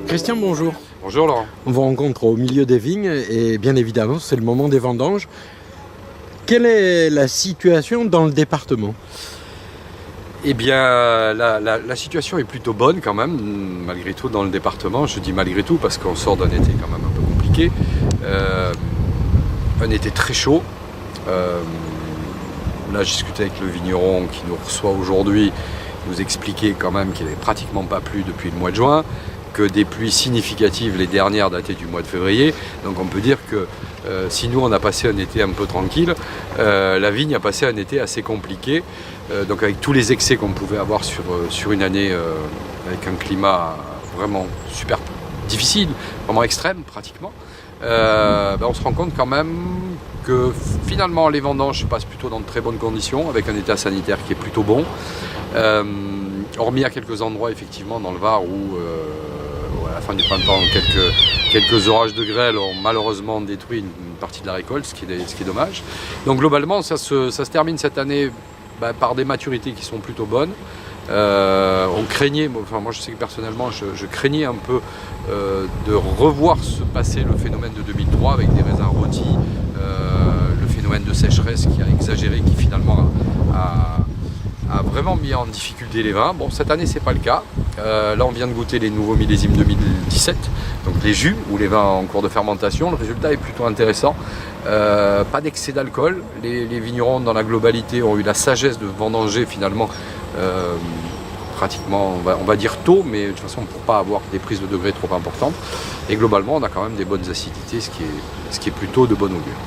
Christian, bonjour. Bonjour Laurent. On vous rencontre au milieu des vignes et bien évidemment c'est le moment des vendanges. Quelle est la situation dans le département ? Eh bien, la situation est plutôt bonne quand même, malgré tout dans le département. Je dis malgré tout parce qu'on sort d'un été quand même un peu compliqué. Un été très chaud. Là, j'ai discuté avec le vigneron qui nous reçoit aujourd'hui. Il nous expliquait quand même qu'il n'avait pratiquement pas plu depuis le mois de juin, que des pluies significatives, les dernières datées du mois de février. Donc on peut dire que si nous on a passé un été un peu tranquille, la vigne a passé un été assez compliqué. Donc avec tous les excès qu'on pouvait avoir sur une année avec un climat vraiment super difficile, vraiment extrême pratiquement, on se rend compte quand même que finalement les vendanges se passent plutôt dans de très bonnes conditions, avec un état sanitaire qui est plutôt bon. Hormis à quelques endroits effectivement dans le Var où à la fin du printemps quelques orages de grêle ont malheureusement détruit une partie de la récolte, ce qui est dommage. Donc globalement ça se termine cette année par des maturités qui sont plutôt bonnes. On craignait, moi je sais que personnellement je craignais un peu de revoir se passer le phénomène de 2003 avec des raisins rôtis, le phénomène de sécheresse qui a exagéré, qui finalement a vraiment mis en difficulté les vins. Bon, cette année c'est pas le cas. Là on vient de goûter les nouveaux millésimes 2017, donc les jus ou les vins en cours de fermentation. Le résultat est plutôt intéressant. Pas d'excès d'alcool. Les vignerons dans la globalité ont eu la sagesse de vendanger finalement pratiquement, on va dire tôt, mais de toute façon pour pas avoir des prises de degrés trop importantes. Et globalement on a quand même des bonnes acidités, ce qui est plutôt de bon augure.